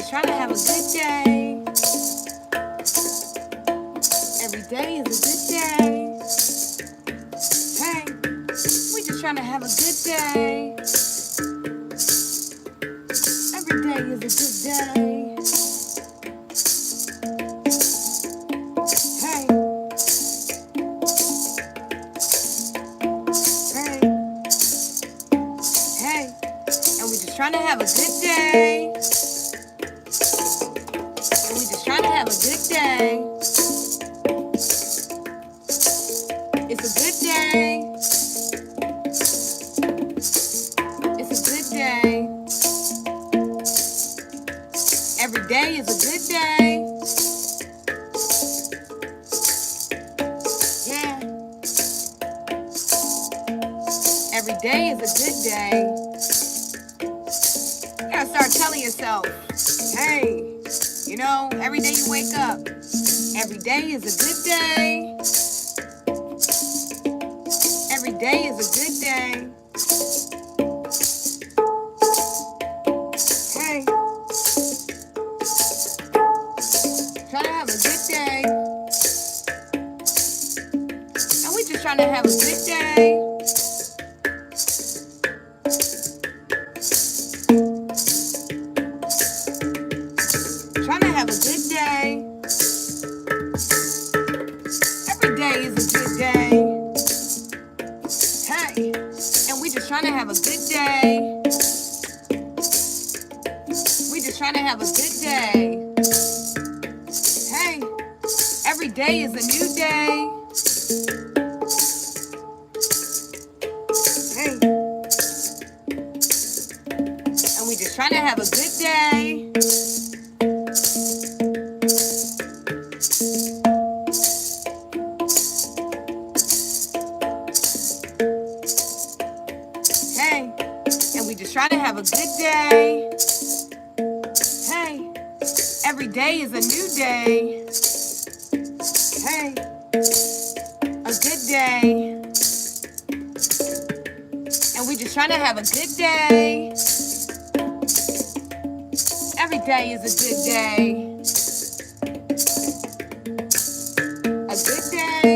just trying to have a good day. Every day is a good day. Hey, we just trying to have a good day. Every day is a good day. Hey, hey, hey, and we just trying to have a good day. And we just trying to have a good day. It's a good day. It's a good day. Every day is a good day. Yeah. Every day is a good day. You gotta start telling yourself, hey, you know, every day you wake up, every day is a good day. Every day is a good day. Hey, try to have a good day. And we just trying to have a good day. Trying to have a good day. Every day is a good day. Hey, and we just trying to have a good day. We just trying to have a good day. Hey, every day is a new day. Hey, and we just trying to have a good day. Hey, and we just trying to have a good day. Hey, every day is a new day. Hey, a good day. And we just trying to have a good day. Every day is a good day. A good day.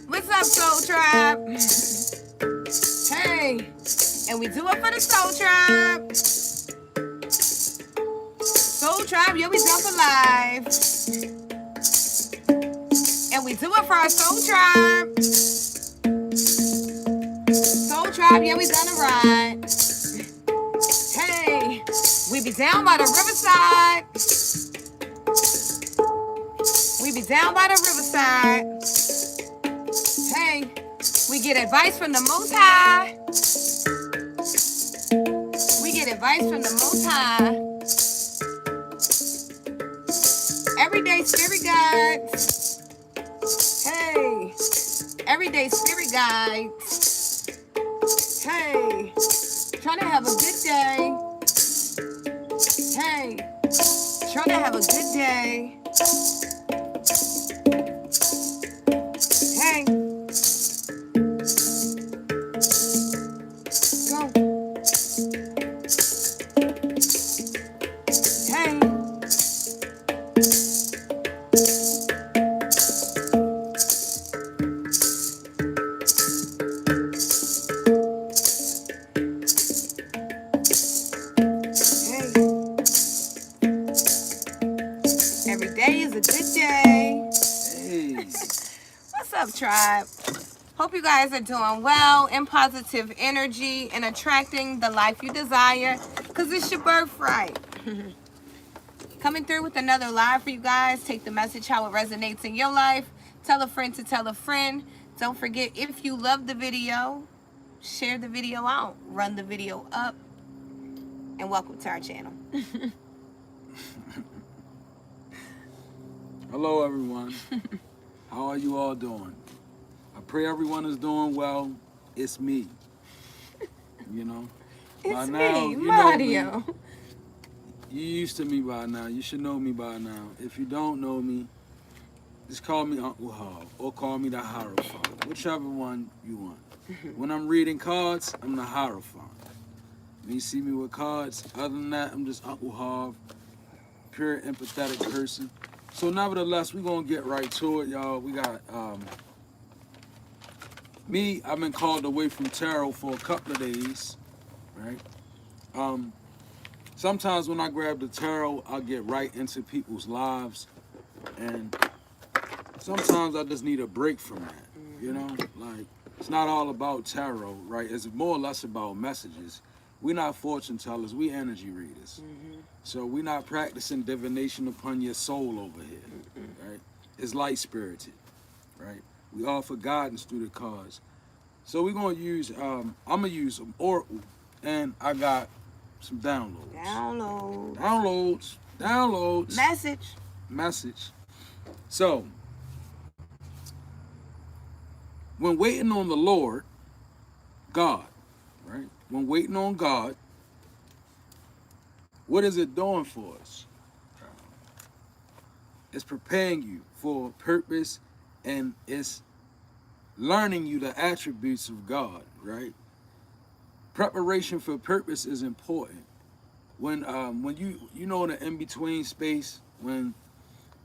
What's up, Soul Tribe? Hey, and we do it for the Soul Tribe. Soul Tribe, yeah, we jump alive. And we do it for our Soul Tribe. Soul Tribe, yeah, we gonna ride. Hey, we be down by the riverside. We be down by the riverside. Hey, we get advice from the Most High. We get advice from the Most High. Everyday spirit guides. Hey, everyday spirit guides. Hey, trying to have a good day. Hey, trying to have a good day. Hey, go. Hey. Every day is a good day. Hey. What's up, tribe? Hope you guys are doing well, in positive energy, and attracting the life you desire, because it's your birthright. Coming through with another live for you guys. Take the message how it resonates in your life. Tell a friend to tell a friend. Don't forget, if you love the video, share the video out. Run the video up. And welcome to our channel. Hello, everyone. How are you all doing? I pray everyone is doing well. It's me. You know? It's now, me, you Mario. know me. You used to me by now. You should know me by now. If you don't know me, just call me Uncle Hall or call me the Hierophant. Whichever one you want. When I'm reading cards, I'm the Hierophant. When you see me with cards, other than that, I'm just Uncle Harv, pure empathetic person. So nevertheless, we're gonna get right to it, y'all. We got me, I've been called away from tarot for a couple of days, right? Sometimes when I grab the tarot, I get right into people's lives, and sometimes I just need a break from that, you know? Like, it's not all about tarot, right? It's more or less about messages. We're not fortune tellers, we energy readers. So we're not practicing divination upon your soul over here, right? It's light spirited, right? We offer guidance through the cards. So we're gonna use, I'm gonna use some Oracle, and I got some downloads. Downloads. Message. So, when waiting on the Lord, God, right? When waiting on God, what is it doing for us? It's preparing you for purpose, and it's learning you the attributes of God, right? Preparation for purpose is important. When you know, in the in-between space, when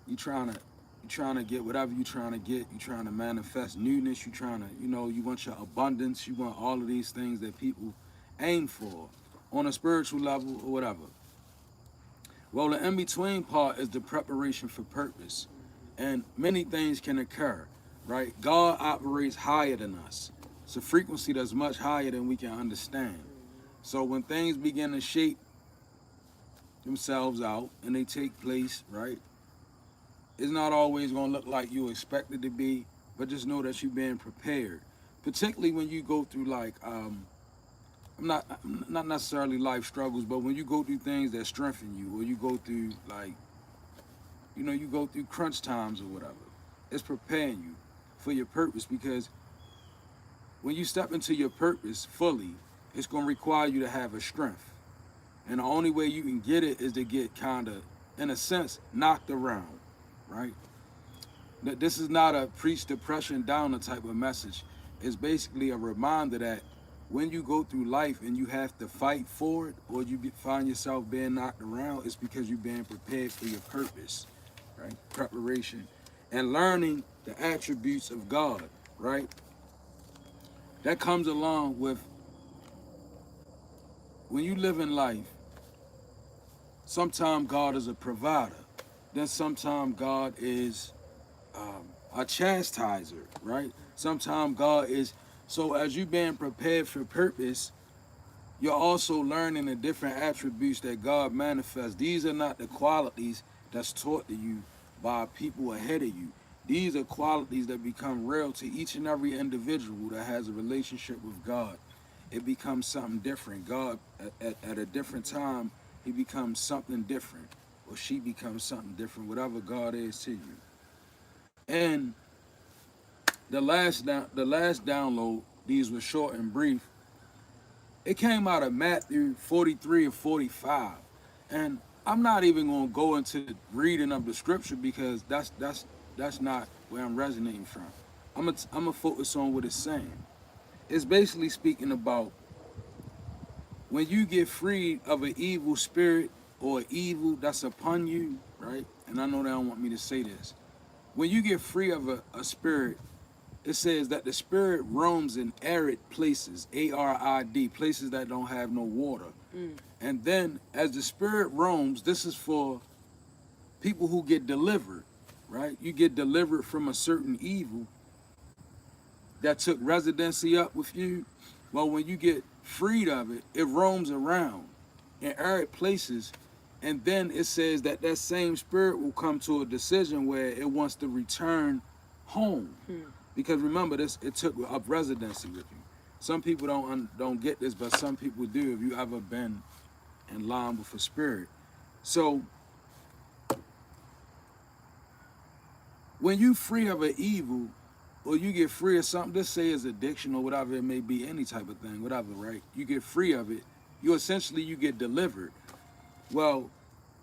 you're trying to get whatever you're trying to get, you're trying to manifest newness, you're trying to, you want your abundance, you want all of these things that people aim for on a spiritual level or whatever. Well, the in-between part is the preparation for purpose. And many things can occur, right? God operates higher than us. It's a frequency that's much higher than we can understand. So when things begin to shape themselves out and they take place, right? It's not always going to look like you expect it to be, but just know that you're being prepared. Particularly when you go through, like, not necessarily life struggles, but when you go through things that strengthen you, or you go through, like, you go through crunch times or whatever. It's preparing you for your purpose, because when you step into your purpose fully, it's going to require you to have a strength. And the only way you can get it is to get kind of, in a sense, knocked around, right? This is not a preach depression downer type of message. It's basically a reminder that when you go through life and you have to fight for it, or you find yourself being knocked around, it's because you're being prepared for your purpose, right? Preparation and learning the attributes of God, right? That comes along with, when you live in life, sometimes God is a provider. Then sometimes God is a chastiser, right? Sometimes God is, so as you being prepared for purpose, you're also learning the different attributes that God manifests. These are not the qualities that's taught to you by people ahead of you. These are qualities that become real to each and every individual that has a relationship with God. It becomes something different. God, at a different time, he becomes something different, or she becomes something different, whatever God is to you. And the last download, these were short and brief. It came out of Matthew 43 and 45. And I'm not even going to go into the reading of the scripture, because that's not where I'm resonating from. I'm gonna focus on what it's saying. It's basically speaking about when you get freed of an evil spirit or evil that's upon you, right? And I know they don't want me to say this. When you get free of a spirit, it says that the spirit roams in arid places, ARID, places that don't have no water. And then as the spirit roams, this is for people who get delivered, right? You get delivered from a certain evil that took residency up with you. Well, when you get freed of it, it roams around in arid places. And then it says that that same spirit will come to a decision where it wants to return home. Because remember, it took up residency with you. Some people don't get this, but some people do, if you ever been in line with a spirit. So when you free of an evil, or you get free of something, let's say it's addiction or whatever it may be, any type of thing, whatever, right? You get free of it, you get delivered. Well,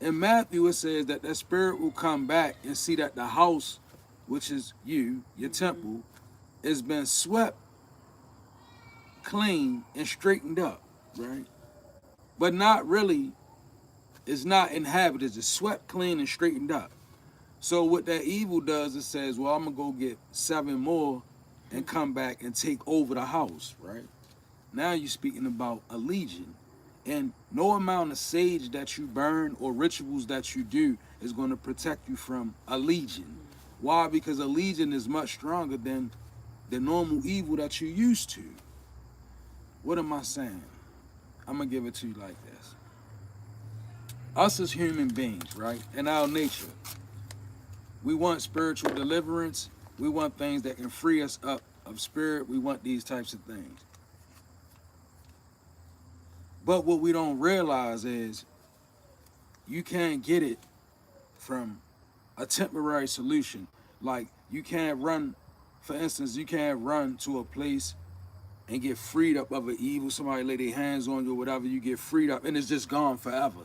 in Matthew, it says that that spirit will come back and see that the house, which is you, your temple, has been swept clean and straightened up, right? but not really. It's not inhabited. It's swept clean and straightened up. So what that evil does, it says, well, I'm gonna go get 7 more and come back and take over the house, right? Now you're speaking about a legion. And no amount of sage that you burn or rituals that you do is going to protect you from a legion. Why? Because a legion is much stronger than the normal evil that you're used to. What am I saying? I'm going to give it to you like this. Us as human beings, right, in our nature, we want spiritual deliverance. We want things that can free us up of spirit. We want these types of things. But what we don't realize is you can't get it from a temporary solution. Like you can't run, for instance, you can't run to a place and get freed up of an evil. Somebody lay their hands on you or whatever, you get freed up and it's just gone forever.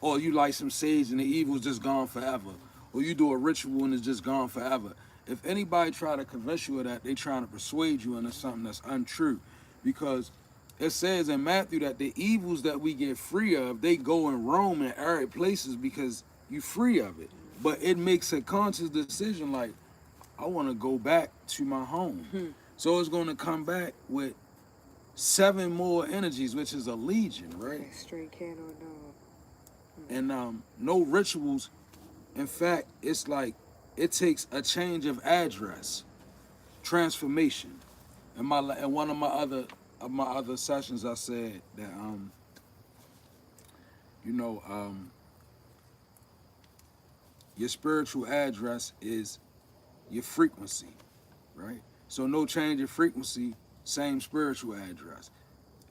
Or you light some sage and the evil's just gone forever. Or you do a ritual and it's just gone forever. If anybody try to convince you of that, they trying to persuade you into something that's untrue. Because it says in Matthew that the evils that we get free of, they go and roam in arid places because you free of it. But it makes a conscious decision like, I want to go back to my home. So it's going to come back with 7 more energies, which is a legion, right? Straight cat or dog. And no rituals. In fact, it's like it takes a change of address, transformation. In one of my other sessions, I said that your spiritual address is your frequency, right? So no change in frequency, same spiritual address.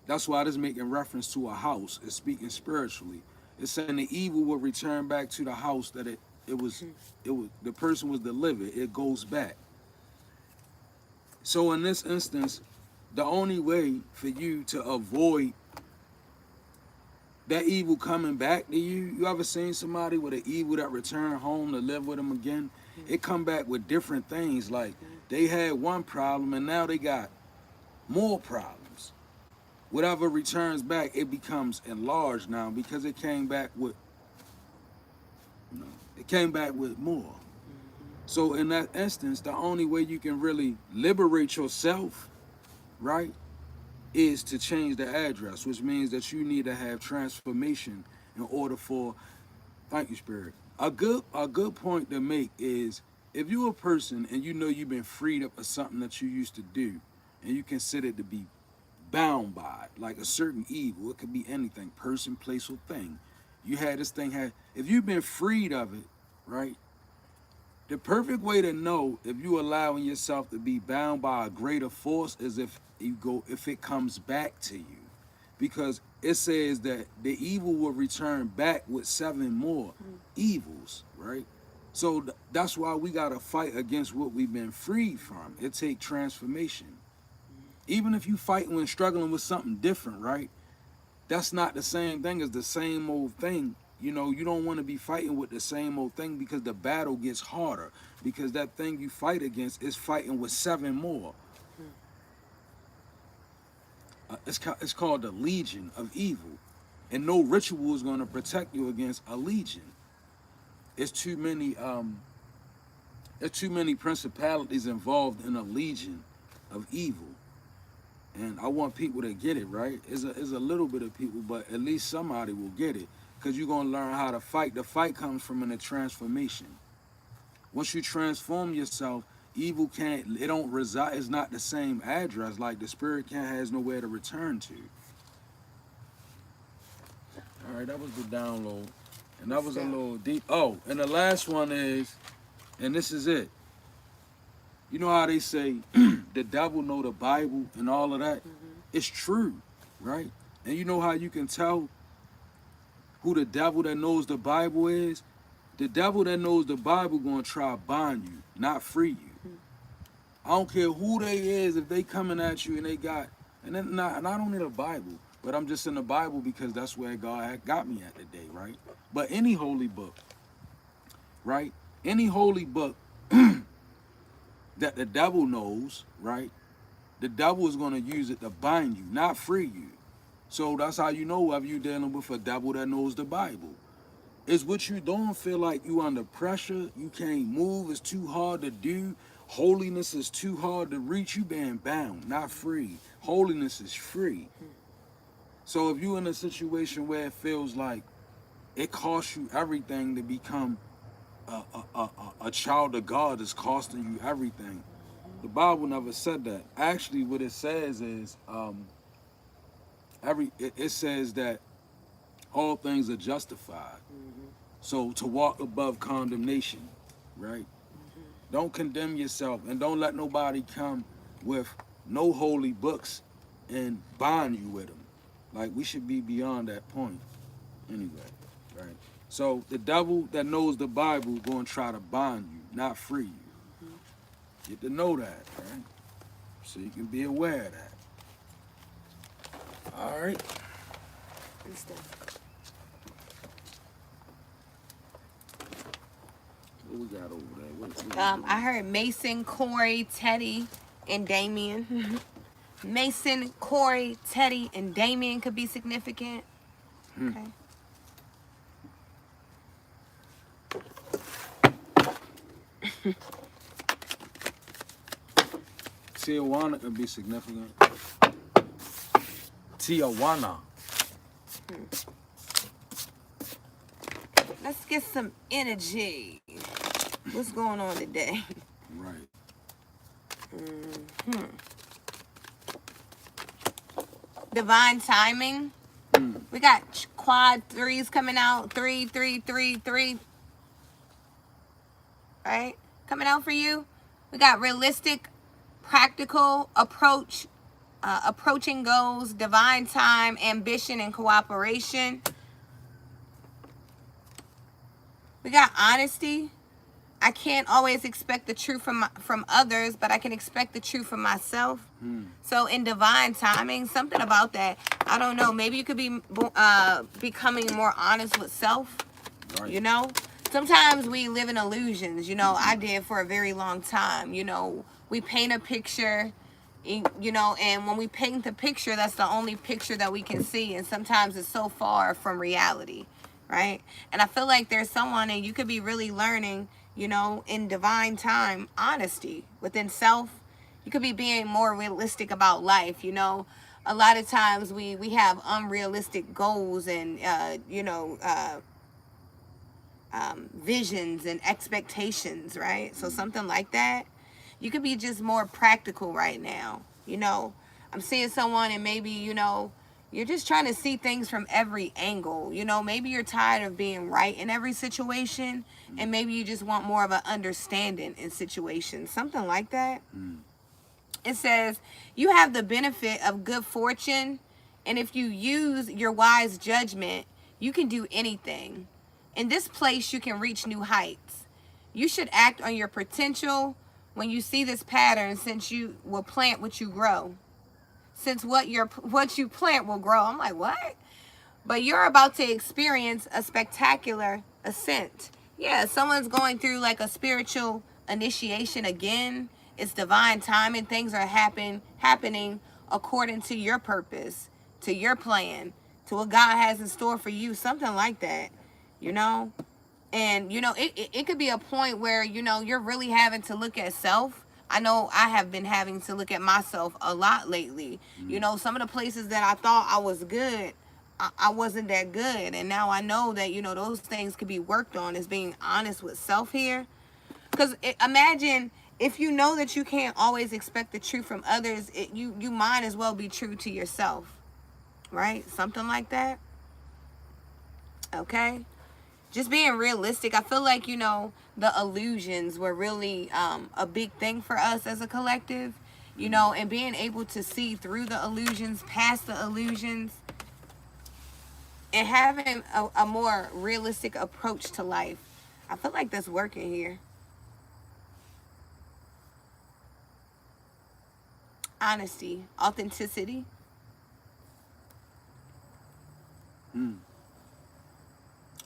That's why this is making reference to a house. It's speaking spiritually. It's saying the evil will return back to the house that it was the person was delivered. It goes back. So in this instance, the only way for you to avoid that evil coming back to you ever seen somebody with an evil that returned home to live with them again? It come back with different things. Like they had one problem and now they got more problems. Whatever returns back, it becomes enlarged now because it came back with, it came back with more. So in that instance, the only way you can really liberate yourself, right, is to change the address, which means that you need to have transformation in order for, thank you, Spirit. A good point to make is if you're a person and you know you've been freed up of something that you used to do and you consider it to be bound by it, like a certain evil, it could be anything, person, place, or thing. You had this thing, if you've been freed of it, right? The perfect way to know if you allowing yourself to be bound by a greater force is if it comes back to you. Because it says that the evil will return back with 7 more evils, right? So that's why we got to fight against what we've been freed from. It takes transformation. Even if you fighting and struggling with something different, right? That's not the same thing as the same old thing. You don't want to be fighting with the same old thing because the battle gets harder. Because that thing you fight against is fighting with 7 more. It's called the Legion of Evil. And no ritual is going to protect you against a legion. It's too many principalities involved in a legion of evil. And I want people to get it, right? It's a little bit of people, but at least somebody will get it. Because you're going to learn how to fight. The fight comes from a transformation. Once you transform yourself, evil it don't reside, it's not the same address. Like the spirit has nowhere to return to. All right, that was the download. And that was a little deep. Oh, and the last one is, and this is it. You know how they say the devil know the Bible and all of that? It's true, right? And you know how you can tell who the devil that knows the Bible is? The devil that knows the Bible gonna try to bind you, not free you. I don't care who they is, if they coming at you and they got, and I don't need a Bible, but I'm just in the Bible because that's where God had got me at today, right? But any holy book, right? Any holy book that the devil knows, right? The devil is gonna use it to bind you, not free you. So that's how you know whether you're dealing with a devil that knows the Bible. Is what you don't feel like you under pressure, you can't move, it's too hard to do. Holiness is too hard to reach, you being bound, not free. Holiness is free. So if you're in a situation where it feels like it costs you everything to become a child of God, is costing you everything. The Bible never said that. Actually, what it says is it says that all things are justified. So to walk above condemnation, right? Don't condemn yourself and don't let nobody come with no holy books and bind you with them. Like, we should be beyond that point anyway, right? So the devil that knows the Bible is going to try to bind you, not free you. Get to know that, right? So you can be aware of that. All right. What we got over there? I heard Mason, Corey, Teddy, and Damien. Mason, Corey, Teddy, and Damien could be significant. Okay. Tijuana could be significant. Tijuana. Let's get some energy. What's going on today? Right. Divine timing. We got quad threes coming out. 3, 3, 3, 3. Right? Coming out for you. We got realistic, practical approach, approaching goals, divine time, ambition, and cooperation. We got honesty. I can't always expect the truth from others, but I can expect the truth from myself. So in divine timing, something about that, I don't know, maybe you could be becoming more honest with self, Right. you know? Sometimes we live in illusions, you know, I did for a very long time, you know. We paint a picture, you know, and when we paint the picture, that's the only picture that we can see, and sometimes it's so far from reality, right? And I feel like there's someone, and you could be really learning, you know, in divine time, honesty within self. You could be being more realistic about life, you know. A lot of times we have unrealistic goals and, you know, visions and expectations, right? So something like that. You could be just more practical right now, you know. I'm seeing someone and maybe, you know, you're just trying to see things from every angle. You know, maybe you're tired of being right in every situation, and maybe you just want more of an understanding in situations. Something like that. It says, you have the benefit of good fortune, and if you use your wise judgment, you can do anything. In this place, you can reach new heights. You should act on your potential when you see this pattern, since you will plant what you grow. Since what you plant will grow. I'm like, what? But you're about to experience a spectacular ascent. Yeah, someone's going through like a spiritual initiation again. It's divine timing. Things are happening according to your purpose, to your plan, to what God has in store for you. Something like that, you know? And, you know, it could be a point where, you know, you're really having to look at self. I know I have been having to look at myself a lot lately. You know, some of the places that I thought I was good, I wasn't that good. And now I know that, you know, those things could be worked on, is being honest with self here. Because imagine if you know that you can't always expect the truth from others, you might as well be true to yourself. Right? Something like that. Okay? Just being realistic. I feel like, you know, the illusions were really a big thing for us as a collective, you know, and being able to see through the illusions, past the illusions, and having a more realistic approach to life. I feel like that's working here. Honesty, authenticity.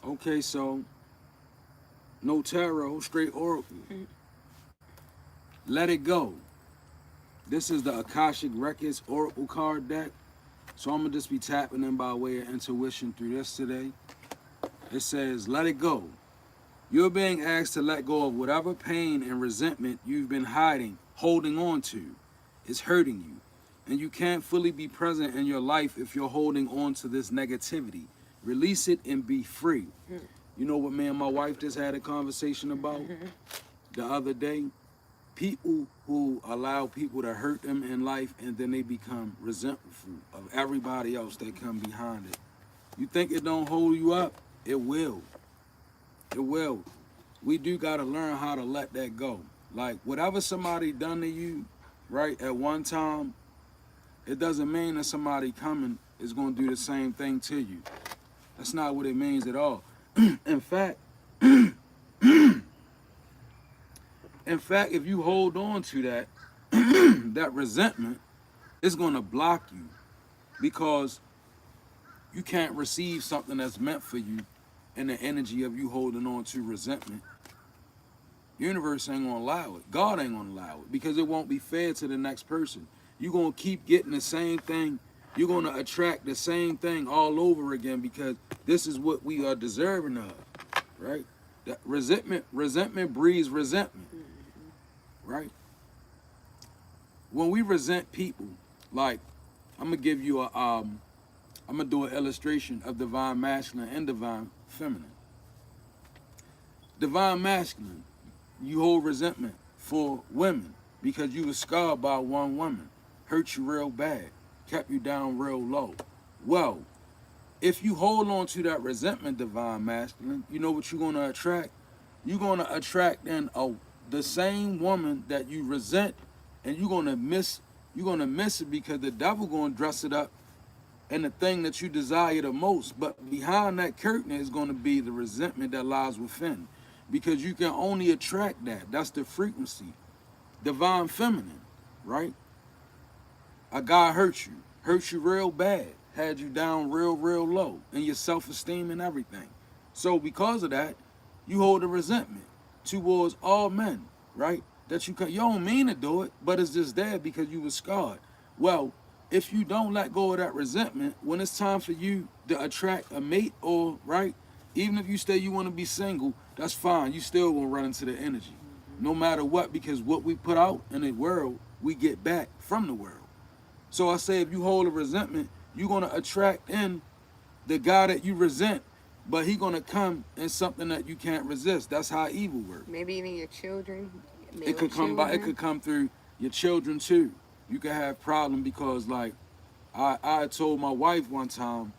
Okay, so no tarot, straight oracle. Let it go. This is the Akashic Records Oracle card deck. So I'm gonna just be tapping in by way of intuition through this today. It says, let it go. You're being asked to let go of whatever pain and resentment you've been hiding, holding on to. It's hurting you. And you can't fully be present in your life if you're holding on to this negativity. Release it and be free. You know what me and my wife just had a conversation about the other day? People who allow people to hurt them in life and then they become resentful of everybody else that come behind it. You think it don't hold you up? It will. It will. We do gotta learn how to let that go. Like whatever somebody done to you, right, at one time, it doesn't mean that somebody coming is gonna do the same thing to you. That's not what it means at all. In fact, if you hold on to that, that resentment, it's gonna block you because you can't receive something that's meant for you in the energy of you holding on to resentment. The universe ain't gonna allow it. God ain't gonna allow it because it won't be fair to the next person. You're gonna keep getting the same thing. You're gonna attract the same thing all over again because this is what we are deserving of, right? That resentment breeds resentment, right? When we resent people, like I'm gonna give you I'm gonna do an illustration of divine masculine and divine feminine. Divine masculine, you hold resentment for women because you were scarred by one woman, hurt you real bad, kept you down real low. Well, if you hold on to that resentment, divine masculine, you know what you're gonna attract? You're gonna attract the same woman that you resent, and you're gonna miss it because the devil gonna dress it up and the thing that you desire the most. But behind that curtain is going to be the resentment that lies within. Because you can only attract that. That's the frequency. Divine feminine, right? A guy hurt you real bad, had you down real, real low in your self-esteem and everything. So because of that, you hold a resentment towards all men, right? That you don't mean to do it, but it's just there because you were scarred. Well, if you don't let go of that resentment, when it's time for you to attract a mate or, right, even if you say you want to be single, that's fine. You still gonna run into the energy. No matter what, because what we put out in the world, we get back from the world. So I say if you hold a resentment, you're gonna attract in the guy that you resent, but he gonna come in something that you can't resist. That's how evil works. Maybe even your children. It could come by. It could come through your children too. You could have problem because, like, I told my wife one time,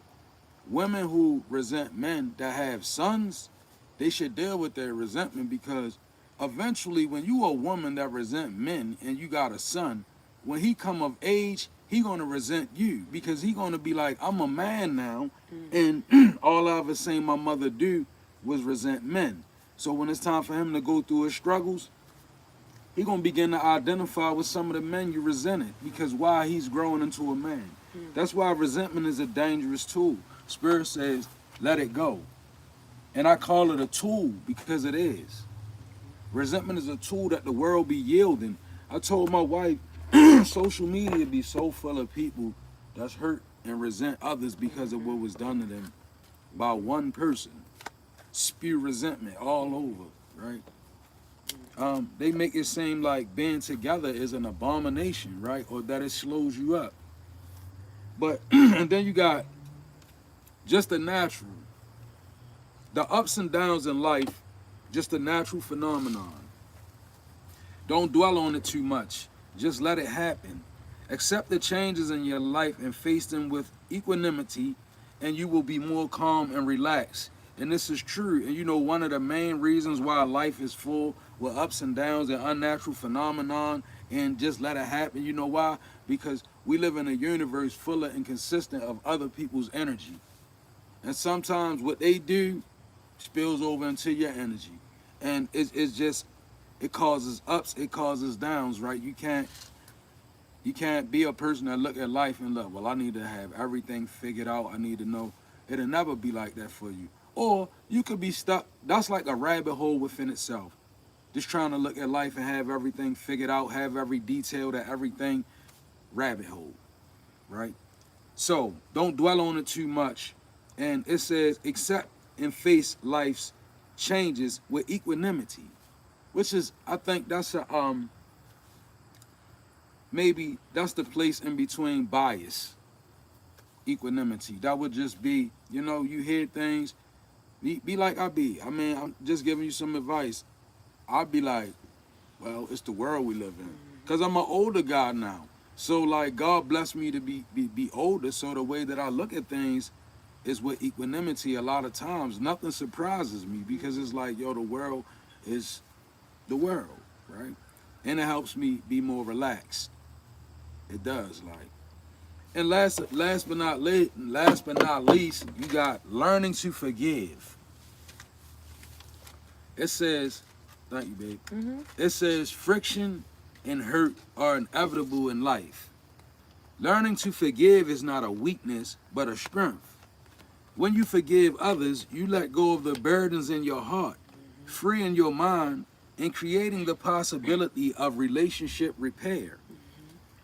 women who resent men that have sons, they should deal with their resentment because eventually, when you a woman that resent men and you got a son, when he come of age, he gonna resent you because he gonna be like, I'm a man now, and all I ever seen my mother do was resent men. So when it's time for him to go through his struggles, he gonna begin to identify with some of the men you resented because why he's growing into a man. That's why resentment is a dangerous tool. Spirit says, let it go. And I call it a tool because it is. Resentment is a tool that the world be yielding. I told my wife, social media be so full of people that's hurt and resent others because of what was done to them by one person. Spew resentment all over, right? They make it seem like being together is an abomination, right? Or that it slows you up. But, and then you got just the natural. The ups and downs in life, just a natural phenomenon. Don't dwell on it too much. Just let it happen. Accept the changes in your life and face them with equanimity, and you will be more calm and relaxed. And this is true. And you know, one of the main reasons why life is full with ups and downs and unnatural phenomenon, and just let it happen. You know why? Because we live in a universe full of and consistent of other people's energy. And sometimes what they do spills over into your energy. And it's just, it causes ups, it causes downs, right? You can't be a person that look at life and look, well, I need to have everything figured out. I need to know. It'll never be like that for you. Or you could be stuck. That's like a rabbit hole within itself. Just trying to look at life and have everything figured out, have every detail to everything, rabbit hole, right? So don't dwell on it too much. And it says, accept and face life's changes with equanimity, which is, I think that's a maybe that's the place in between bias, equanimity. That would just be, you hear things, be like I be. I mean, I'm just giving you some advice. I'd be like, well, it's the world we live in. Because I'm an older guy now. So, like, God blessed me to be older. So, the way that I look at things is with equanimity a lot of times. Nothing surprises me because it's like, yo, the world is the world, right? And it helps me be more relaxed. It does, like. And last but not least, you got learning to forgive. It says, thank you, babe. It says friction and hurt are inevitable in life. Learning to forgive is not a weakness, but a strength. When you forgive others, you let go of the burdens in your heart, freeing your mind and creating the possibility of relationship repair.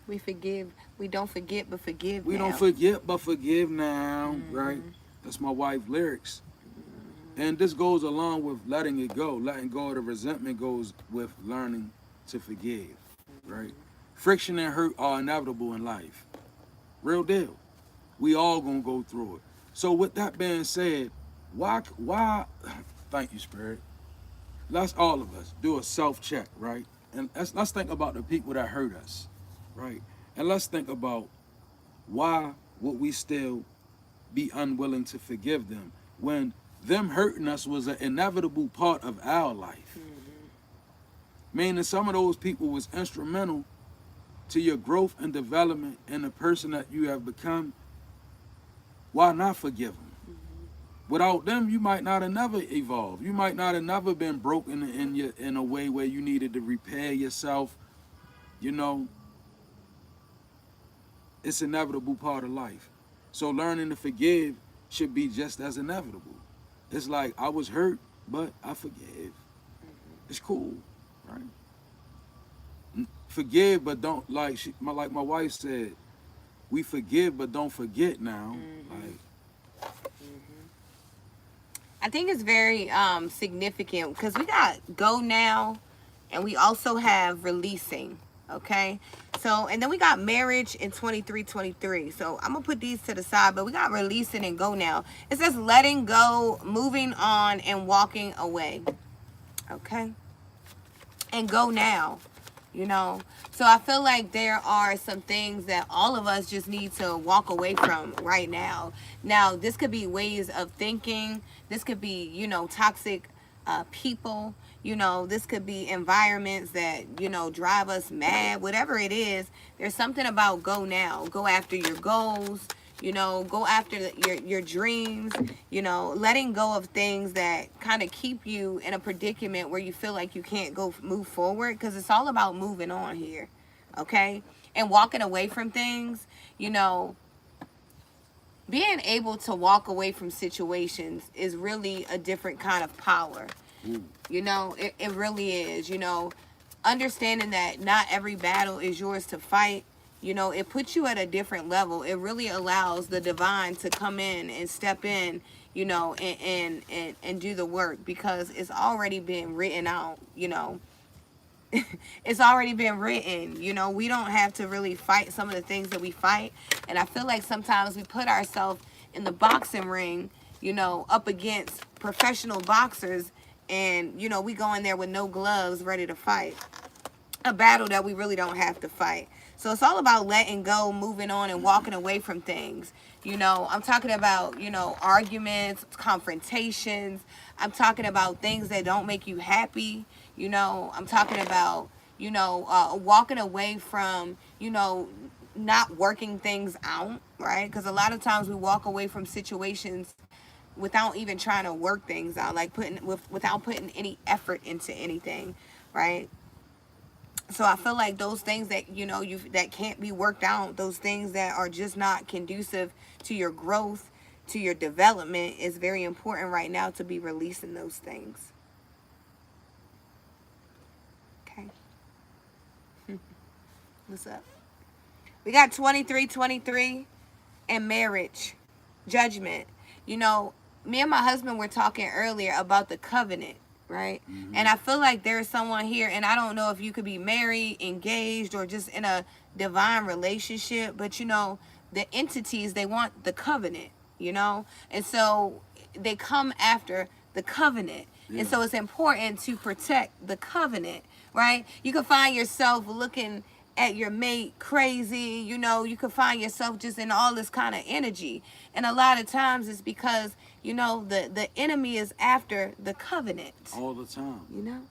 We forgive. We don't forget, but forgive. We now. don't forget, but forgive now, right? That's my wife's lyrics. And this goes along with letting it go. Letting go of the resentment goes with learning to forgive, right? Friction and hurt are inevitable in life. Real deal. We all gonna go through it. So with that being said, why, thank you, Spirit. Let's all of us do a self-check, right? And let's think about the people that hurt us, right? And let's think about why would we still be unwilling to forgive them when them hurting us was an inevitable part of our life. Meaning some of those people was instrumental to your growth and development and the person that you have become. Why not forgive them? Without them, you might not have never evolved. You might not have never been broken in a way where you needed to repair yourself. It's an inevitable part of life. So learning to forgive should be just as inevitable. It's like, I was hurt, but I forgive. It's cool, right? Forgive, but don't, like my wife said, we forgive, but don't forget now. I think it's very significant because we got go now and we also have releasing. Okay, so and then we got marriage in 23-23. So I'm gonna put these to the side, but we got releasing and go now. It says letting go, moving on, and walking away. Okay, and go now. So I feel like there are some things that all of us just need to walk away from right now. Now, this could be ways of thinking. This could be, toxic people. This could be environments that, drive us mad. Whatever it is, there's something about go now. Go after your goals. Go after your dreams, letting go of things that kind of keep you in a predicament where you feel like you can't move forward, because it's all about moving on here, okay? And walking away from things, being able to walk away from situations is really a different kind of power. It really is, understanding that not every battle is yours to fight. It puts you at a different level. It really allows the divine to come in and step in, and do the work, because it's already been written out, It's already been written, We don't have to really fight some of the things that we fight. And I feel like sometimes we put ourselves in the boxing ring, up against professional boxers, and, we go in there with no gloves ready to fight a battle that we really don't have to fight. So it's all about letting go, moving on, and walking away from things. I'm talking about, arguments, confrontations. I'm talking about things that don't make you happy. I'm talking about, walking away from, not working things out, right? Because a lot of times we walk away from situations without even trying to work things out, like without putting any effort into anything, right? So I feel like those things that, that can't be worked out, those things that are just not conducive to your growth, to your development, is very important right now to be releasing those things. Okay. What's up? We got 23-23. and marriage, judgment. You know, me and my husband were talking earlier about the covenant, right? And I feel like there's someone here, and I don't know if you could be married, engaged, or just in a divine relationship, but you know, the entities, they want the covenant, you know? And so they come after the covenant. Yeah. And so it's important to protect the covenant, right? You can find yourself looking at your mate crazy, you know, you can find yourself just in all this kind of energy. And a lot of times it's because, you know, the enemy is after the covenant. All the time. You know?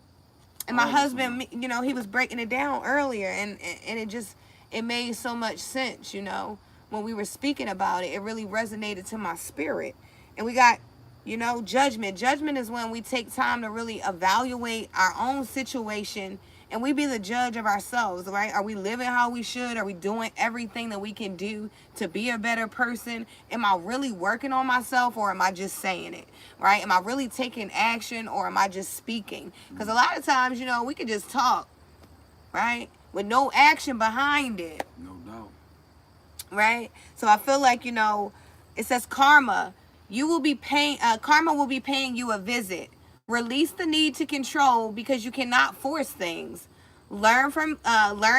And my All the husband, you know, he was breaking it down earlier, and it just, it made so much sense, you know, when we were speaking about it. It really resonated to my spirit. And we got, you know, judgment. Judgment is when we take time to really evaluate our own situation, and we be the judge of ourselves, right? Are we living how we should? Are we doing everything that we can do to be a better person? Am I really working on myself, or am I just saying it, right? Am I really taking action, or am I just speaking? Because a lot of times, you know, we can just talk, right? With no action behind it. No doubt. Right? So I feel like, you know, it says karma. Karma will be paying you a visit. Release the need to control, because you cannot force things. Learn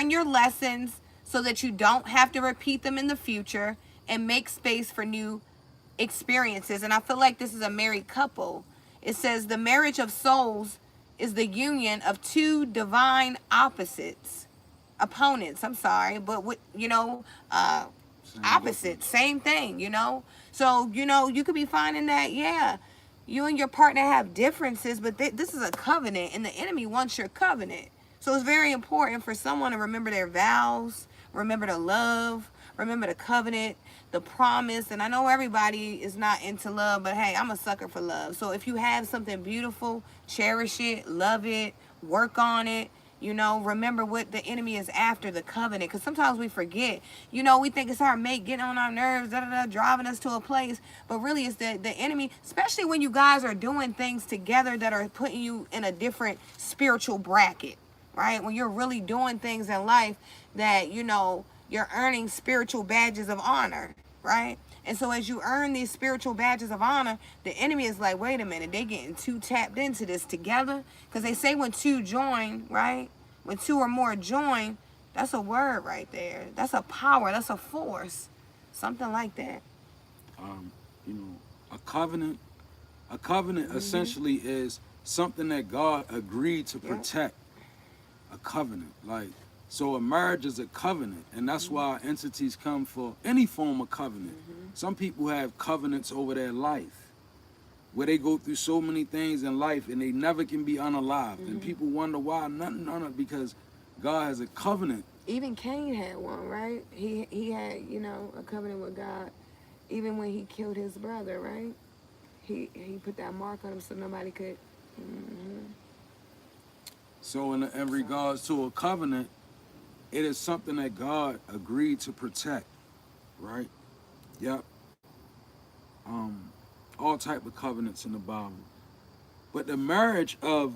your lessons so that you don't have to repeat them in the future, and make space for new experiences. And I feel like this is a married couple. It says the marriage of souls is the union of two divine opponents, but with, you know, opposites, same thing, you know. So, you know, you could be finding that, yeah, you and your partner have differences, but this is a covenant, and the enemy wants your covenant. So it's very important for someone to remember their vows, remember the love, remember the covenant, the promise. And I know everybody is not into love, but hey, I'm a sucker for love. So if you have something beautiful, cherish it, love it, work on it. You know, remember what the enemy is after, the covenant. Because sometimes we forget. You know, we think it's our mate getting on our nerves, driving us to a place. But really, it's the enemy, especially when you guys are doing things together that are putting you in a different spiritual bracket, right? When you're really doing things in life that, you know, you're earning spiritual badges of honor, right? And so as you earn these spiritual badges of honor, the enemy is like, wait a minute, they getting too tapped into this together. Because they say when two join, right? When two or more join, that's a word right there. That's a power. That's a force. Something like that. You know, a covenant essentially is something that God agreed to protect. A covenant. Like, so a marriage is a covenant, and that's why entities come for any form of covenant. Some people have covenants over their life, where they go through so many things in life and they never can be unalived. And people wonder why. Nothing, because God has a covenant. Even Cain had one, right? He had, you know, a covenant with God, even when he killed his brother, right? He put that mark on him so nobody could. So in regards to a covenant, it is something that God agreed to protect, right? Yep. All type of covenants in the Bible. But the marriage of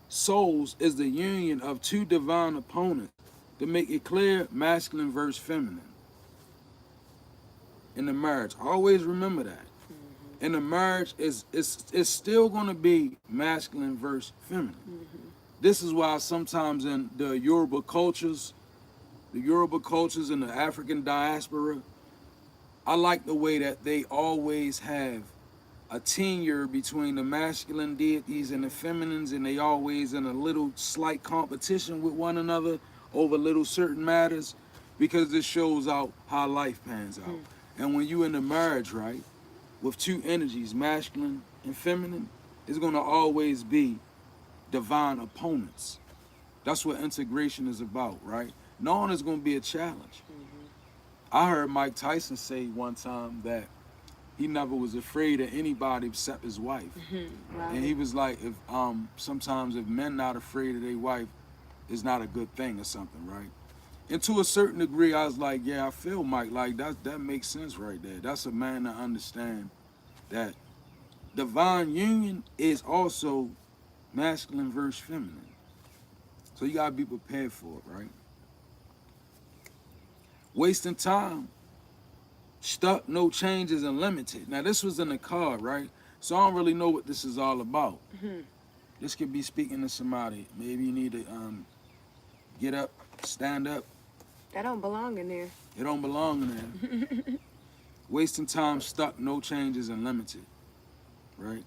souls is the union of two divine opponents. To make it clear, masculine versus feminine. In the marriage, always remember that. In the marriage, it's still going to be masculine versus feminine. This is why sometimes in the Yoruba cultures and the African diaspora, I like the way that they always have a tenure between the masculine deities and the feminines, and they always in a little slight competition with one another over little certain matters, because this shows out how life pans out. And when you in the marriage, right, with two energies, masculine and feminine, it's going to always be divine opponents. That's what integration is about, right? Knowing it's going to be a challenge. I heard Mike Tyson say one time that he never was afraid of anybody except his wife. Right. And he was like, if sometimes if men not afraid of their wife, it's not a good thing or something, right? And to a certain degree, I was like, yeah, I feel Mike, like that makes sense right there. That's a man to understand that divine union is also masculine versus feminine. So you gotta be prepared for it, right? Wasting time stuck, no changes, and limited. Now this was in the card, right? So I don't really know what this is all about. This could be speaking to somebody. Maybe you need to get up, stand up. That don't belong in there. It don't belong in there. Wasting time, stuck, no changes, and limited, right?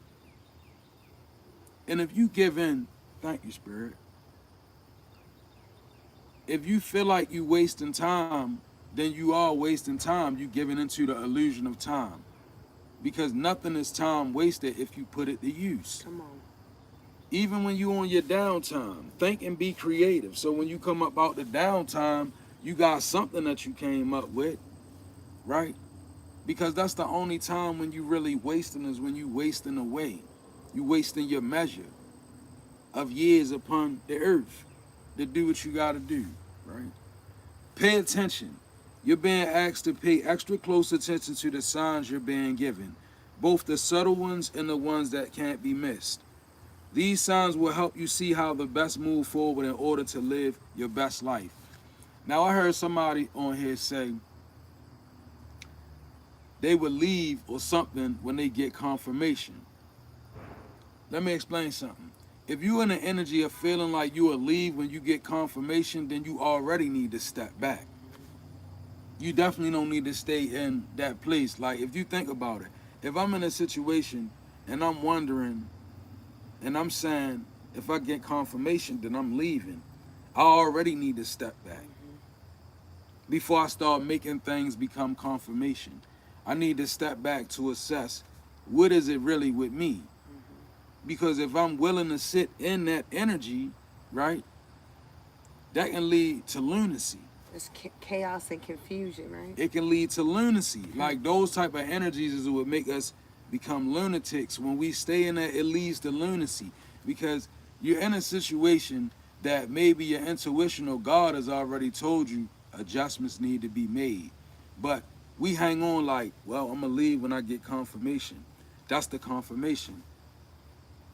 And if you give in, thank you, Spirit. If you feel like you wasting time, then you are wasting time. You giving into the illusion of time. Because nothing is time wasted if you put it to use. Come on. Even when you on your downtime, think and be creative. So when you come up out the downtime, you got something that you came up with, right? Because that's the only time when you really wasting is when you wasting away. You wasting your measure of years upon the earth to do what you got to do, right? Pay attention. You're being asked to pay extra close attention to the signs you're being given, both the subtle ones and the ones that can't be missed. These signs will help you see how to best move forward in order to live your best life. Now, I heard somebody on here say they would leave or something when they get confirmation. Let me explain something. If you're in the energy of feeling like you will leave when you get confirmation, then you already need to step back. You definitely don't need to stay in that place. Like, if you think about it, if I'm in a situation and I'm wondering and I'm saying, if I get confirmation, then I'm leaving, I already need to step back before I start making things become confirmation. I need to step back to assess what is it really with me. Because if I'm willing to sit in that energy, right, that can lead to lunacy. It's chaos and confusion, right? It can lead to lunacy. Like those type of energies is what make us become lunatics. When we stay in that, it leads to lunacy. Because you're in a situation that maybe your intuition or God has already told you adjustments need to be made. But we hang on like, well, I'm going to leave when I get confirmation. That's the confirmation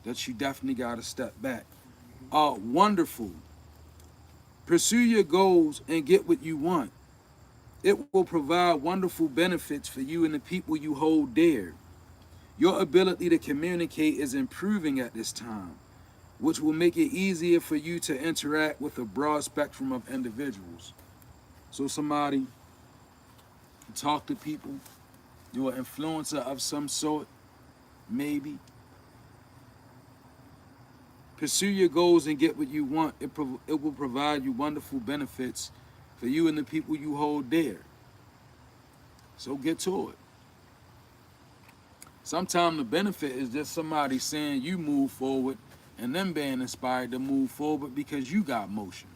that you definitely got to step back. Wonderful. Pursue your goals and get what you want. It will provide wonderful benefits for you and the people you hold dear. Your ability to communicate is improving at this time, which will make it easier for you to interact with a broad spectrum of individuals. So somebody talk to people, you're an influencer of some sort, maybe. Pursue your goals and get what you want. It will provide you wonderful benefits for you and the people you hold dear. So get to it. Sometimes the benefit is just somebody saying you move forward and them being inspired to move forward because you got motion.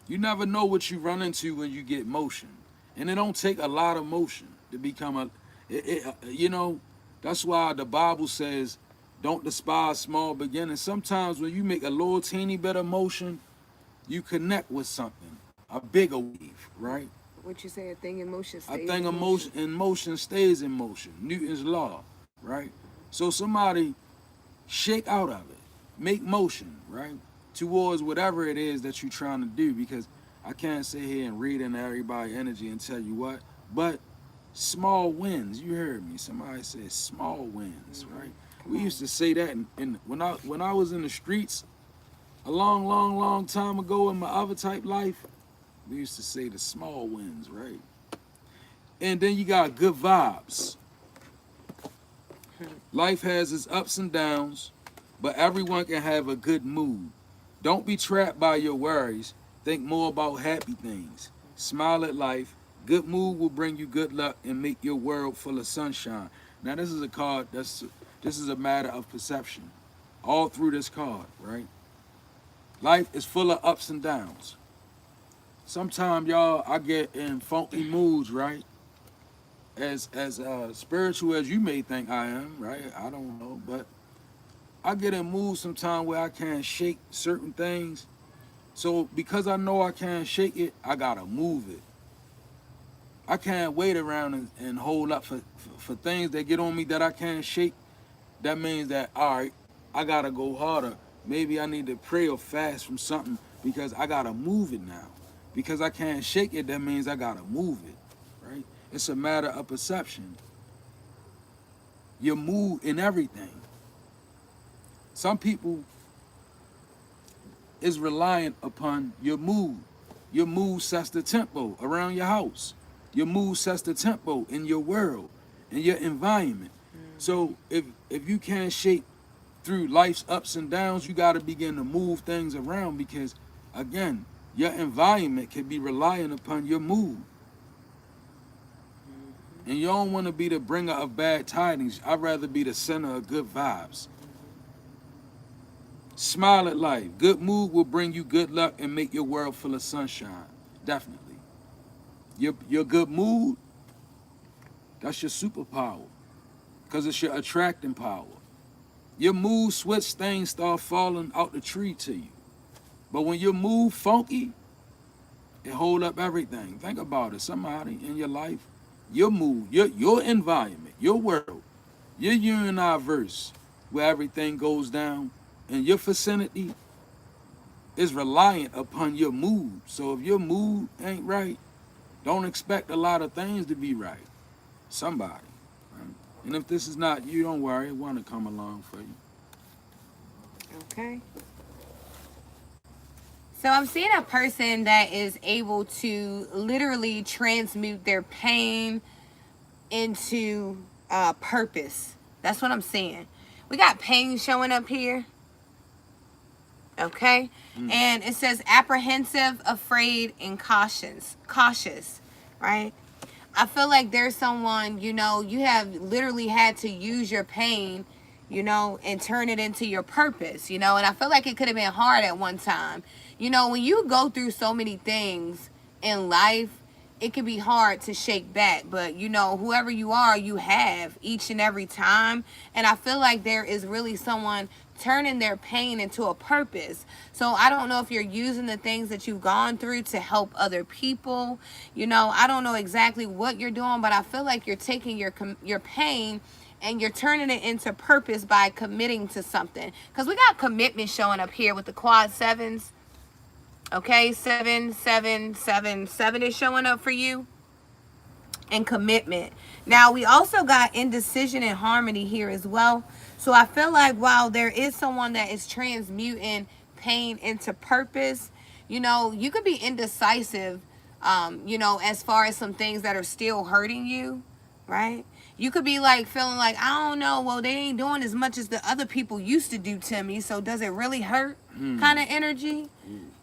You never know what you run into when you get motion. And it don't take a lot of motion to become that's why the Bible says, don't despise small beginnings. Sometimes when you make a little teeny bit of motion, you connect with something, a bigger wave, right? What you say, a thing in motion stays A thing in motion stays in motion. Newton's law, right? So somebody shake out of it, make motion, right? Towards whatever it is that you're trying to do, because I can't sit here and read into everybody's energy and tell you what, but small wins, you heard me. Somebody said small wins, right? We used to say that when I was in the streets a long time ago in my other type life, we used to say the small wins, right? And then you got good vibes. Life has its ups and downs, but everyone can have a good mood. Don't be trapped by your worries. Think more about happy things. Smile at life. Good mood will bring you good luck and make your world full of sunshine. Now this is a card this is a matter of perception. All through this card, right? Life is full of ups and downs. Sometimes, y'all, I get in funky moods, right? As spiritual as you may think I am, right? I don't know, but I get in moods sometimes where I can't shake certain things. So because I know I can't shake it, I gotta move it. I can't wait around and hold up for things that get on me that I can't shake. That means that, all right, I gotta go harder. Maybe I need to pray or fast from something because I gotta move it now. Because I can't shake it, that means I gotta move it, right? It's a matter of perception. Your mood in everything. Some people is reliant upon your mood. Your mood sets the tempo around your house. Your mood sets the tempo in your world, in your environment. So if you can't shape through life's ups and downs, you got to begin to move things around, because, again, your environment can be relying upon your mood. And you don't want to be the bringer of bad tidings. I'd rather be the center of good vibes. Smile at life. Good mood will bring you good luck and make your world full of sunshine. Definitely. Your good mood, that's your superpower, because it's your attracting power. Your mood switch, things start falling out the tree to you. But when your mood funky, it hold up everything. Think about it. Somebody in your life, your mood, your environment, your world, your universe, where everything goes down, and your vicinity is reliant upon your mood. So if your mood ain't right, don't expect a lot of things to be right. Somebody. Right? And if this is not you, don't worry. I want to come along for you. Okay. So I'm seeing a person that is able to literally transmute their pain into purpose. That's what I'm seeing. We got pain showing up here. Okay. And it says apprehensive, afraid, and cautious, right? I feel like there's someone, you have literally had to use your pain, and turn it into your purpose, and I feel like it could have been hard at one time. When you go through so many things in life, it can be hard to shake back, but whoever you are, you have each and every time. And I feel like there is really someone turning their pain into a purpose. So I don't know if you're using the things that you've gone through to help other people. I don't know exactly what you're doing, but I feel like you're taking your pain and you're turning it into purpose by committing to something. Because we got commitment showing up here with the quad sevens. Okay, 7, 7, 7, 7 is showing up for you. And commitment. Now, we also got indecision and harmony here as well. So I feel like while there is someone that is transmuting pain into purpose, you could be indecisive, as far as some things that are still hurting you, right? You could be like feeling like, I don't know, well, they ain't doing as much as the other people used to do to me, so does it really hurt? Kind of energy.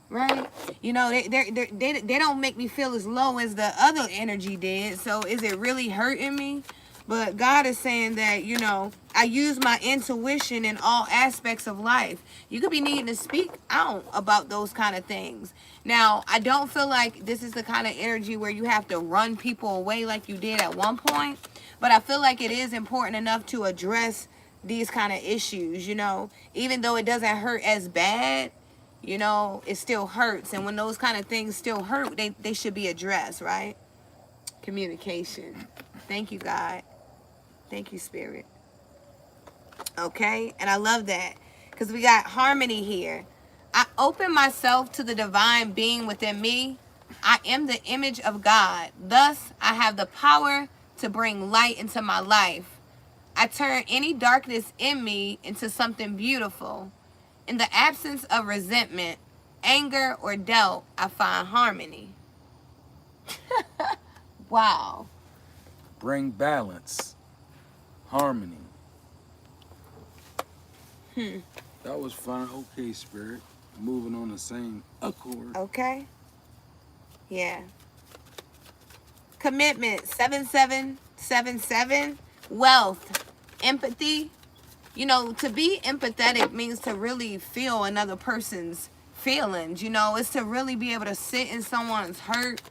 Right? They don't make me feel as low as the other energy did. So is it really hurting me? But God is saying that, I use my intuition in all aspects of life. You could be needing to speak out about those kind of things. Now, I don't feel like this is the kind of energy where you have to run people away like you did at one point. But I feel like it is important enough to address these kind of issues, even though it doesn't hurt as bad. It still hurts. And when those kind of things still hurt, they should be addressed, right? Communication. Thank you, God. Thank you, Spirit. Okay? And I love that. Because we got harmony here. I open myself to the divine being within me. I am the image of God. Thus, I have the power to bring light into my life. I turn any darkness in me into something beautiful. In the absence of resentment, anger, or doubt, I find harmony. Wow. Bring balance, harmony. That was fun. Okay, Spirit. Moving on the same accord. Okay. Yeah. Commitment, 7777. Wealth, empathy. To be empathetic means to really feel another person's feelings. It's to really be able to sit in someone's hurt,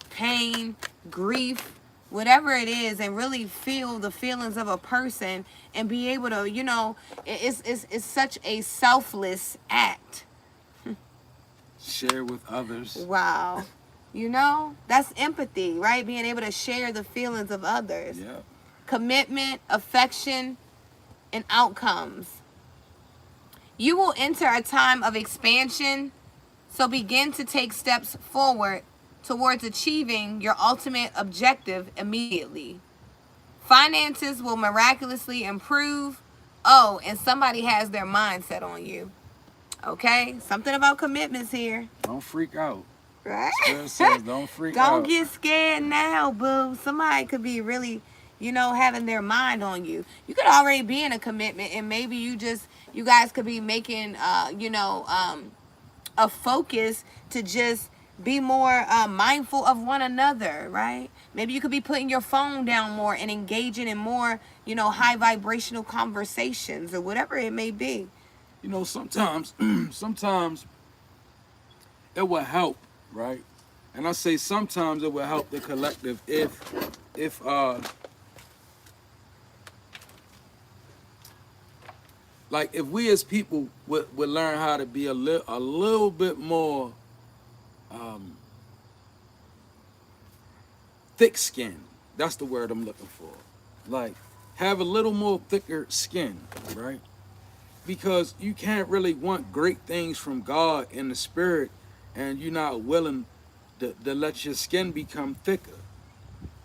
pain, grief, whatever it is, and really feel the feelings of a person and be able to, it's such a selfless act. Share with others. Wow. That's empathy, right? Being able to share the feelings of others. Yeah. Commitment, affection, and outcomes. You will enter a time of expansion, so begin to take steps forward towards achieving your ultimate objective immediately. Finances will miraculously improve. Oh, and somebody has their mindset on you. Okay? Something about commitments here. Don't freak out. Right? Spirit says don't freak out. Don't get scared now, boo. Somebody could be really, having their mind on you. You could already be in a commitment, and maybe you guys could be making, a focus to just be more mindful of one another, right? Maybe you could be putting your phone down more and engaging in more, high vibrational conversations or whatever it may be. Sometimes it will help, right? And I say sometimes it will help the collective if like if we as people would learn how to be a little bit more thick-skinned. That's the word I'm looking for. Like, have a little more thicker skin, right? Because you can't really want great things from God in the spirit and you're not willing to let your skin become thicker.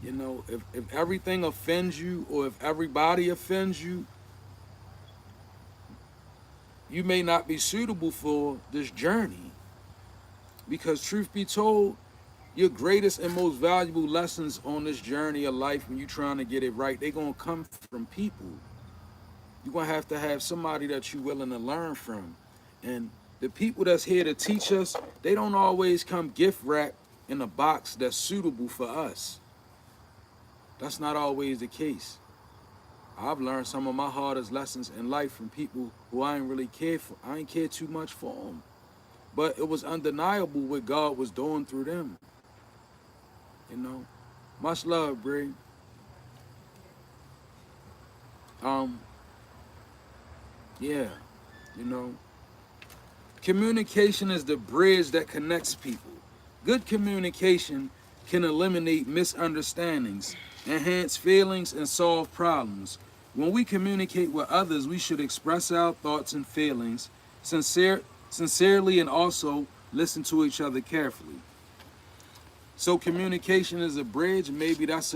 If everything offends you or if everybody offends you, you may not be suitable for this journey. Because truth be told, your greatest and most valuable lessons on this journey of life when you're trying to get it right, they're going to come from people. You're going to have somebody that you're willing to learn from. And the people that's here to teach us, they don't always come gift wrapped in a box that's suitable for us. That's not always the case. I've learned some of my hardest lessons in life from people who I ain't really cared for. I ain't cared too much for them. But it was undeniable what God was doing through them. Much love, Bree. Yeah, communication is the bridge that connects people. Good communication can eliminate misunderstandings, enhance feelings, and solve problems. When we communicate with others, we should express our thoughts and feelings sincerely and also listen to each other carefully. So communication is a bridge. Maybe that's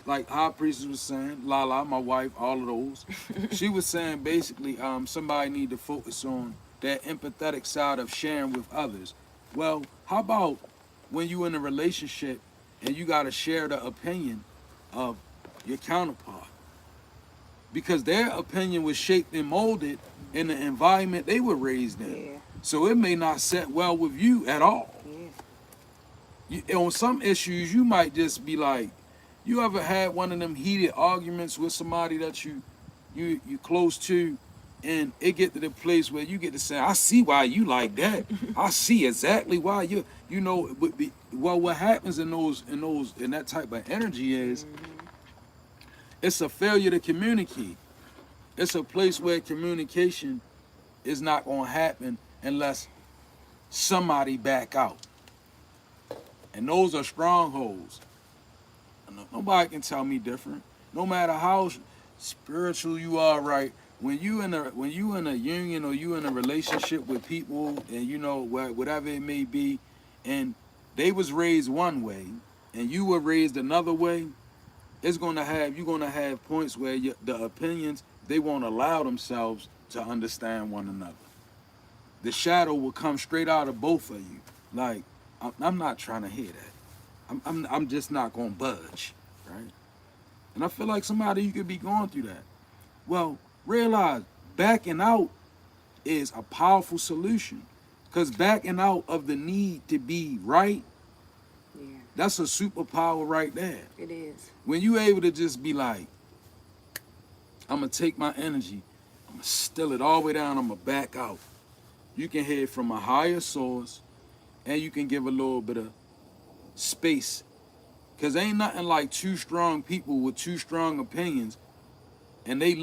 like High Priestess was saying, Lala, my wife, all of those. She was saying basically somebody need to focus on that empathetic side of sharing with others. Well, how about when you in a relationship and you got to share the opinion of your counterpart? Because their opinion was shaped and molded in the environment they were raised in. Yeah. So it may not set well with you at all. On some issues, you might just be like, you ever had one of them heated arguments with somebody that you close to, and it get to the place where you get to say, I see why you like that. I see exactly why well, what happens in that type of energy is it's a failure to communicate. It's a place where communication is not going to happen unless somebody back out. And those are strongholds. Nobody can tell me different. No matter how spiritual you are, right? When you in a union or you in a relationship with people, and whatever it may be, and they was raised one way, and you were raised another way, you're gonna have points where the opinions, they won't allow themselves to understand one another. The shadow will come straight out of both of you. Like, I'm not trying to hear that. I'm just not gonna budge, right? And I feel like somebody, you could be going through that. Well, realize backing out is a powerful solution, because backing out of the need to be right, that's a superpower right there. It is. When you able to just be like, I'm gonna take my energy, I'm gonna still it all the way down, I'm gonna back out. You can hear from a higher source, and you can give a little bit of space. Because ain't nothing like two strong people with two strong opinions, and they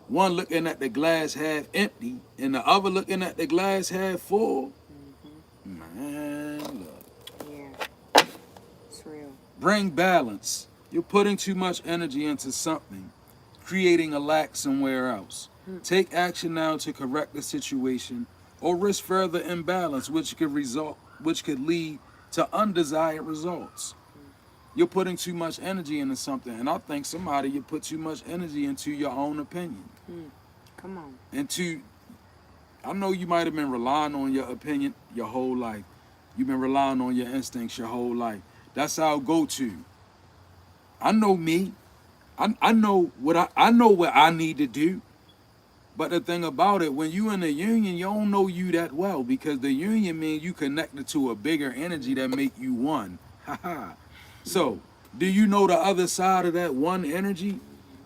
one looking at the glass half empty, and the other looking at the glass half full. Man, look. Yeah, it's real. Bring balance. You're putting too much energy into something, creating a lack somewhere else. Take action now to correct the situation, or risk further imbalance, which could lead to undesired results. You're putting too much energy into something, and I think somebody, you put too much energy into your own opinion. Come on. I know you might have been relying on your opinion your whole life. You've been relying on your instincts your whole life. That's our go-to. I know me. I know what I need to do. But the thing about it, when you in the union, you don't know you that well, because the union means you connected to a bigger energy that make you one. So, do you know the other side of that one energy?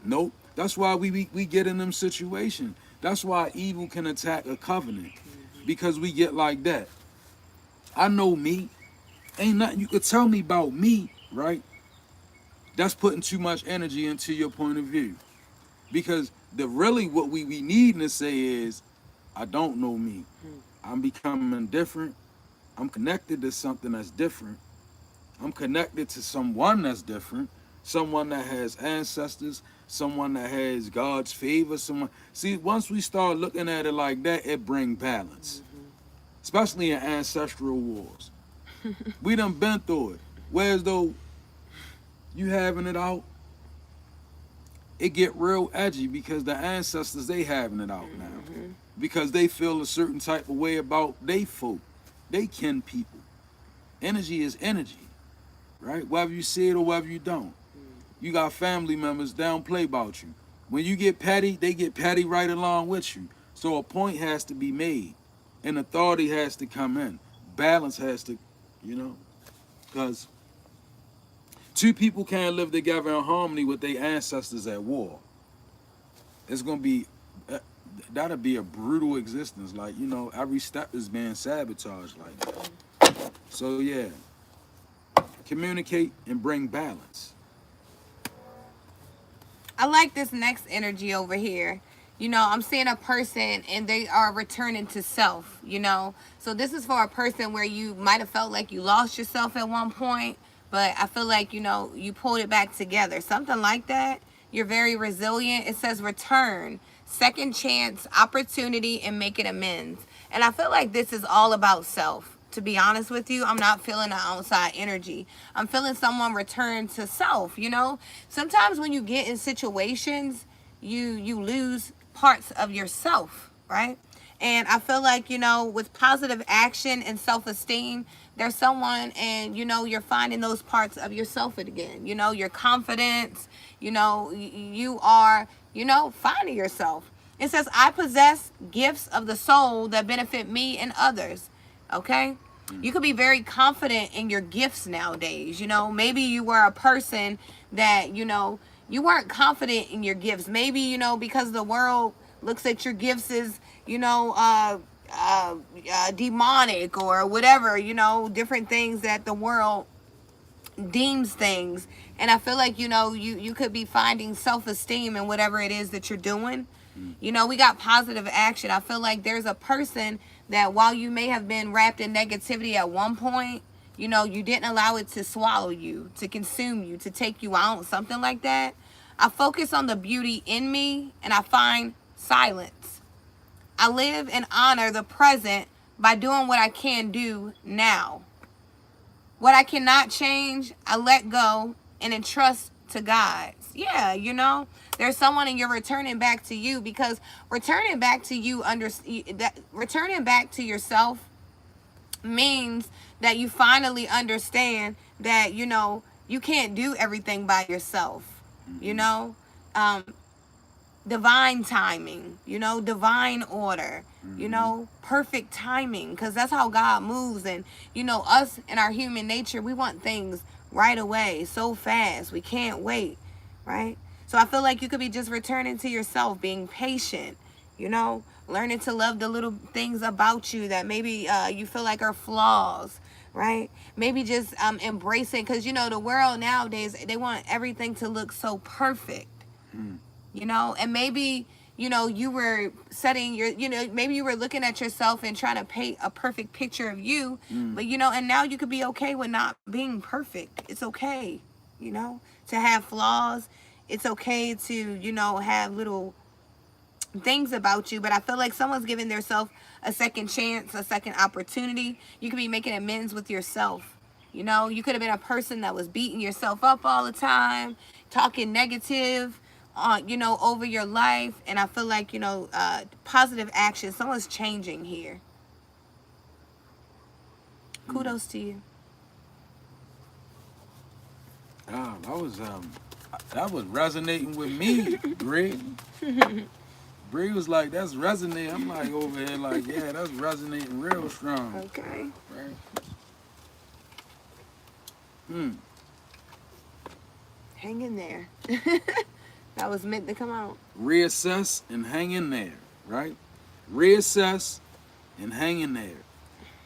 Nope. That's why we get in them situations. That's why evil can attack a covenant, because we get like that. I know me. Ain't nothing you could tell me about me, right? That's putting too much energy into your point of view. Because what we need to say is, I don't know me. I'm becoming different. I'm connected to something that's different. I'm connected to someone that's different. Someone that has ancestors, someone that has God's favor, someone. See, once we start looking at it like that, it brings balance. Especially in ancestral wars. We done been through it. Whereas though you having it out, it get real edgy, because the ancestors, they having it out now. Because they feel a certain type of way about they folk. They kin people. Energy is energy, right? Whether you see it or whether you don't. You got family members, they don't play about you. When you get petty, they get petty right along with you. So a point has to be made. And authority has to come in. Balance has to, because two people can't live together in harmony with their ancestors at war. It's going to be, that'll be a brutal existence. Like, every step is being sabotaged like that. So, yeah. Communicate and bring balance. I like this next energy over here. I'm seeing a person and they are returning to self, So this is for a person where you might have felt like you lost yourself at one point, but I feel like, you pulled it back together. Something like that. You're very resilient. It says return, second chance, opportunity, and making amends. And I feel like this is all about self. To be honest with you, I'm not feeling the outside energy. I'm feeling someone return to self, Sometimes when you get in situations, you lose parts of yourself, right? And I feel like, with positive action and self-esteem, there's someone and, you're finding those parts of yourself again. Your confidence, you are, finding yourself. It says, I possess gifts of the soul that benefit me and others. Okay? You could be very confident in your gifts nowadays. Maybe you were a person that, you weren't confident in your gifts. Maybe, because the world looks at your gifts as, demonic or whatever, different things that the world deems things. And I feel like, you could be finding self-esteem in whatever it is that you're doing. We got positive action. I feel like there's a person that while you may have been wrapped in negativity at one point, you didn't allow it to swallow you, to consume you, to take you out, something like that. I focus on the beauty in me and I find silence. I live and honor the present by doing what I can do now. What I cannot change, I let go and entrust to God. Yeah, there's someone and you're returning back to you, because returning back to you, returning back to yourself means that you finally understand that, you can't do everything by yourself, divine timing, divine order, perfect timing, because that's how God moves. And, us in our human nature, we want things right away, so fast. We can't wait, right? So I feel like you could be just returning to yourself, being patient, learning to love the little things about you that maybe you feel like are flaws, right? Maybe just embracing, because, the world nowadays, they want everything to look so perfect. And maybe, you were setting your, maybe you were looking at yourself and trying to paint a perfect picture of you, but, and now you could be okay with not being perfect. It's okay, to have flaws. It's okay to, have little things about you, but I feel like someone's giving themselves a second chance, a second opportunity. You could be making amends with yourself. You know, you could have been a person that was beating yourself up all the time, talking negative, you know, over your life. And I feel like, you know, positive action, someone's changing here. Kudos to you. That was resonating with me, Bree. Bree was like, that's resonating. I'm like over here like, yeah, that's resonating real strong. Okay. Right? Hang in there. That was meant to come out. Reassess and hang in there, right? Reassess and hang in there.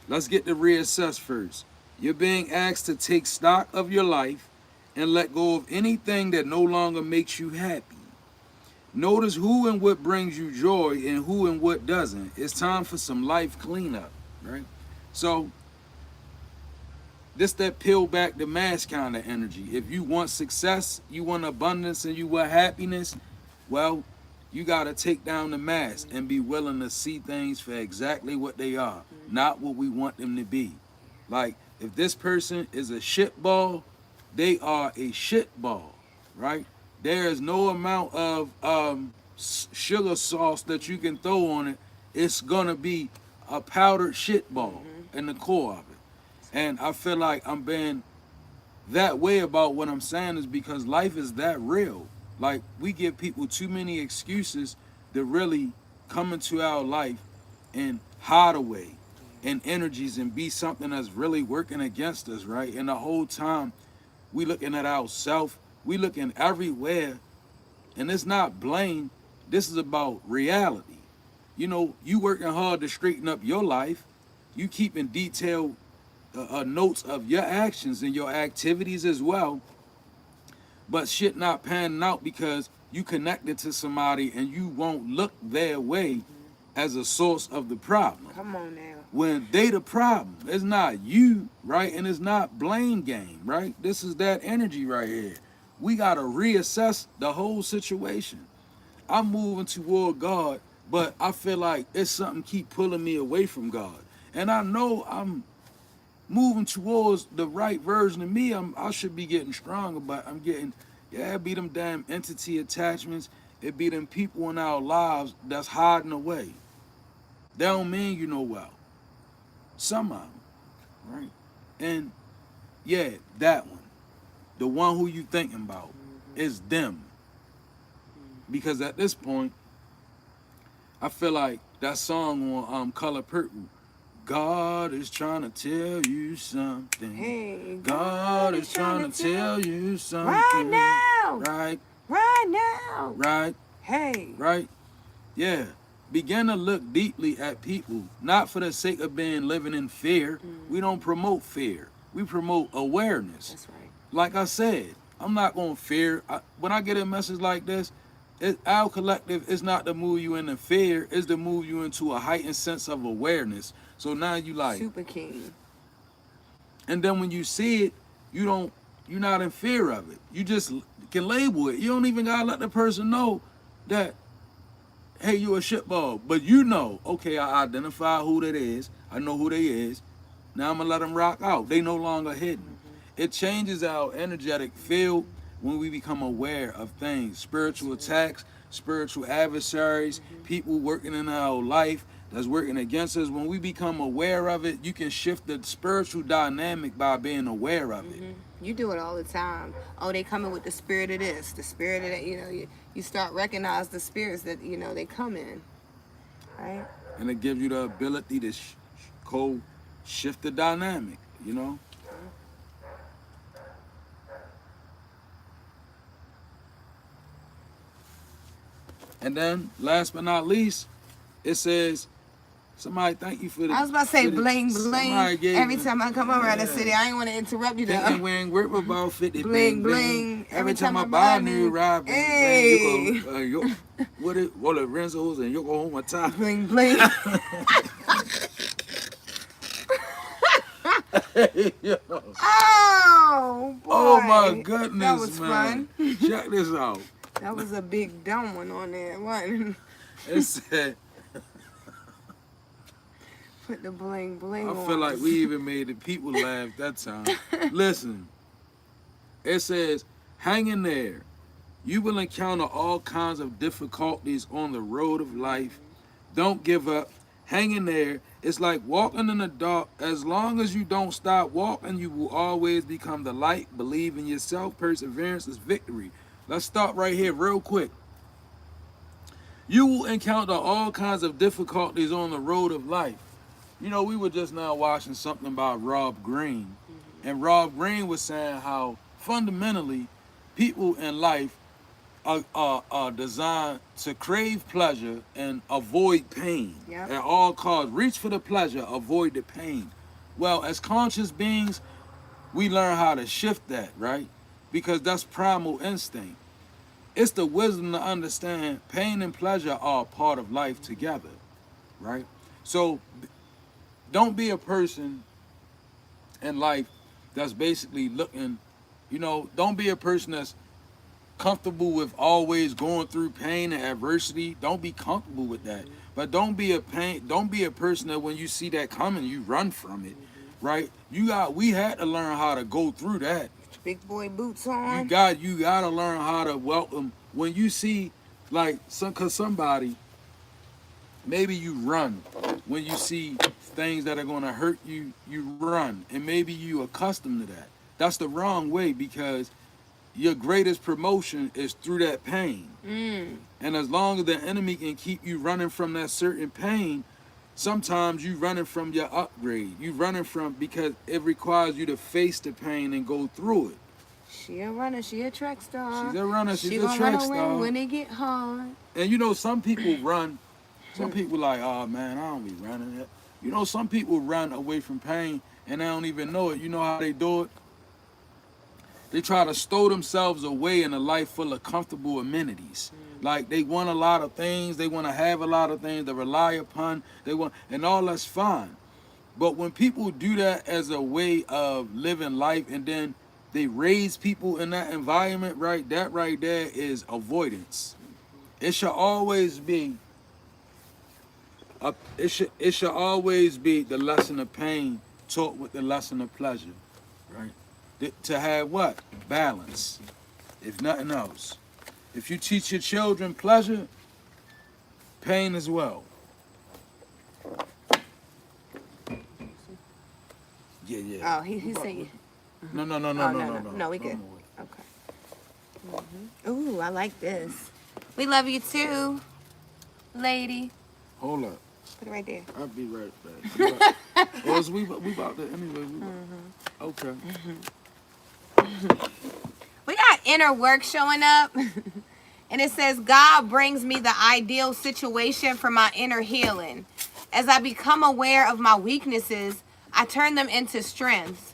Let's get to reassess first. You're being asked to take stock of your life and let go of anything that no longer makes you happy. Notice who and what brings you joy and who and what doesn't. It's time for some life cleanup, right? So, this that peel back the mask kind of energy. If you want success, you want abundance, and you want happiness, well, you got to take down the mask and be willing to see things for exactly what they are, not what we want them to be. Like, if this person is a shitball, they are a shitball, right? There is no amount of sugar sauce that you can throw on it. It's going to be a powdered shitball in the core of it. And I feel like I'm being that way about what I'm saying is because life is that real. Like, we give people too many excuses to really come into our life and hide away and energies and be something that's really working against us, right? And the whole time we looking at ourselves, we looking everywhere, and it's not blame. This is about reality. You know, you working hard to straighten up your life. You keeping detailed notes of your actions and your activities as well. But shit not panning out because you connected to somebody and you won't look their way as a source of the problem. Come on now. When they the problem, it's not you, right? And it's not blame game, right? This is that energy right here. We got to reassess the whole situation. I'm moving toward God, but I feel like it's something keep pulling me away from God. And I know I'm moving towards the right version of me. I should be getting stronger, but I'm getting, it be them damn entity attachments. It be them people in our lives that's hiding away. They don't mean you know well. Some of them, right? And yeah, that one, the one who you thinking about, is them. Because at this point, I feel like that song on Color Purple, God is trying to tell you something. Hey, God is trying to tell you something. Right now. Right. Right now. Right. Hey. Right. Yeah. Begin to look deeply at people, not for the sake of living in fear. We don't promote fear. We promote awareness. That's right. Like I said, I'm not going to fear. When I get a message like this, our collective is not to move you into fear. It's to move you into a heightened sense of awareness. So now you like Super King. And then when you see it, you're not in fear of it. You just can label it. You don't even gotta let the person know that, hey, you a shitball. But you know, okay, I identify who that is. I know who they is. Now I'm gonna let them rock out. They no longer hidden. It changes our energetic field when we become aware of things. Spiritual attacks, spiritual adversaries, people working in our life that's working against us. When we become aware of it, you can shift the spiritual dynamic by being aware of it. You do it all the time. Oh, they coming with the spirit of this, the spirit of that. You know, you start recognize the spirits that, you know, they come in. Right? And it gives you the ability to shift the dynamic, you know? And then, last but not least, it says, somebody thank you for the... I was about to say for the- bling, somebody bling. gave Every me- time I come around the Yeah. city, I ain't want to interrupt you Thinking though. when we're about 50 Bling, bling. Every time I buy a new ride, bling, Hey. bling, you go, what it, Walla Renzo's and Yokohama Top. Bling, bling. Yo. Oh, boy. Oh my goodness, That was man. fun. Check this out. That was a big dumb one on there. What? It said, Put the bling bling I on. feel like we even made the people laugh that time. Listen, it says, hang in there. You will encounter all kinds of difficulties on the road of life. Don't give up. Hang in there. It's like walking in the dark. As long as you don't stop walking, you will always become the light. Believe in yourself. Perseverance is victory. Let's stop right here real quick. You will encounter all kinds of difficulties on the road of life. You know, we were just now watching something about Rob Greene. And Rob Greene was saying how fundamentally people in life are designed to crave pleasure and avoid pain. Yep. At all costs. Reach for the pleasure, avoid the pain. Well, as conscious beings, we learn how to shift that, right? Because that's primal instinct. It's the wisdom to understand pain and pleasure are a part of life together, right? So don't be a person in life that's basically looking, don't be a person that's comfortable with always going through pain and adversity. Don't be comfortable with that. But don't be a person that when you see that coming, you run from it, right? We had to learn how to go through that. Big boy boots on. You gotta learn how to welcome when you see cause somebody, maybe you run when you see things that are gonna hurt you. You run, and maybe you accustomed to that. That's the wrong way, because your greatest promotion is through that pain. And as long as the enemy can keep you running from that certain pain, sometimes you running from your upgrade. You running from, because it requires you to face the pain and go through it. She a runner, she a track star. She's a runner, she's a gonna track run away star. when it get hard. And some people run. Some people like, oh man, I don't be running it. Some people run away from pain and they don't even know it. You know how they do it? They try to stow themselves away in a life full of comfortable amenities. Like they want a lot of things, they want to have a lot of things to rely upon. And all that's fine. But when people do that as a way of living life, and then they raise people in that environment, right? That right there is avoidance. It should always be it should always be the lesson of pain taught with the lesson of pleasure, right? To have what? Balance, if nothing else. If you teach your children pleasure, pain as well. Yeah. Oh, he's saying. No. No, we good. Okay. Ooh, I like this. We love you too, lady. Hold up. Put it right there. I'll be right back. We about to anyway. Okay. We got inner work showing up. And it says, God brings me the ideal situation for my inner healing. As I become aware of my weaknesses, I turn them into strengths.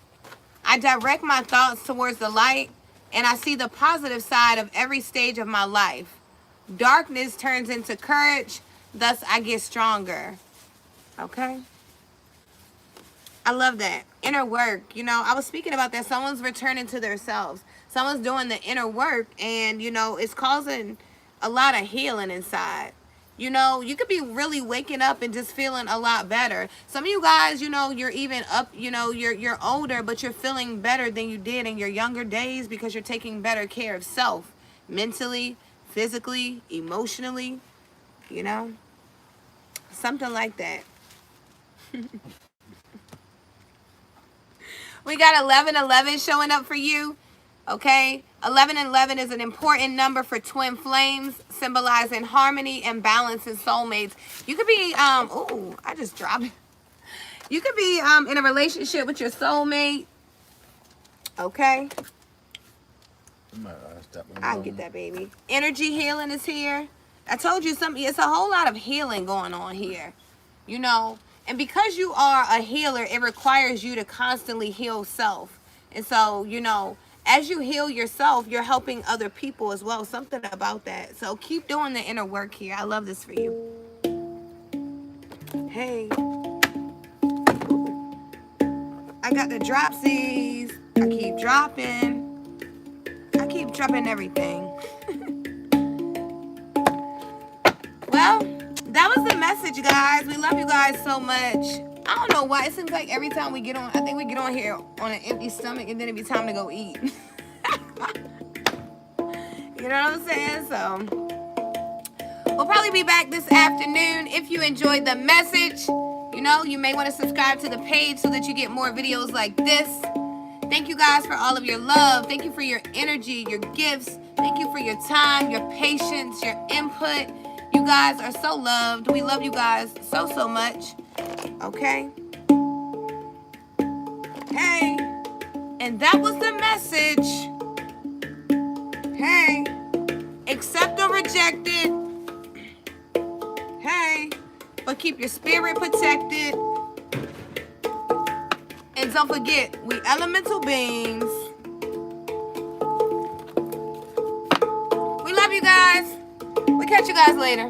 I direct my thoughts towards the light, and I see the positive side of every stage of my life. Darkness turns into courage, thus I get stronger. Okay? I love that. Inner work. I was speaking about that. Someone's returning to themselves. Someone's doing the inner work, and, it's causing a lot of healing inside. You could be really waking up and just feeling a lot better. Some of you guys, you're even up, you're older, but you're feeling better than you did in your younger days because you're taking better care of self, mentally, physically, emotionally, something like that. We got 1111 showing up for you. Okay, 1111 is an important number for twin flames, symbolizing harmony and balance in soulmates. You could be, ooh, I just dropped it. You could be in a relationship with your soulmate. Okay. I'll get that, baby. Energy healing is here. I told you something. It's a whole lot of healing going on here. And because you are a healer, it requires you to constantly heal self. And so, as you heal yourself, you're helping other people as well. Something about that. So keep doing the inner work here. I love this for you. Hey. I got the dropsies. I keep dropping everything. Well, that was the message, guys. We love you guys so much. I don't know why. It seems like every time we get on, I think we get on here on an empty stomach and then it be time to go eat. You know what I'm saying? So we'll probably be back this afternoon. If you enjoyed the message, you know, you may want to subscribe to the page so that you get more videos like this. Thank you guys for all of your love. Thank you for your energy, your gifts. Thank you for your time, your patience, your input. You guys are so loved. We love you guys so, so much. Okay? Hey. And that was the message. Hey. Accept or reject it. Hey. But keep your spirit protected. And don't forget, we elemental beings. We love you guys. We'll catch you guys later.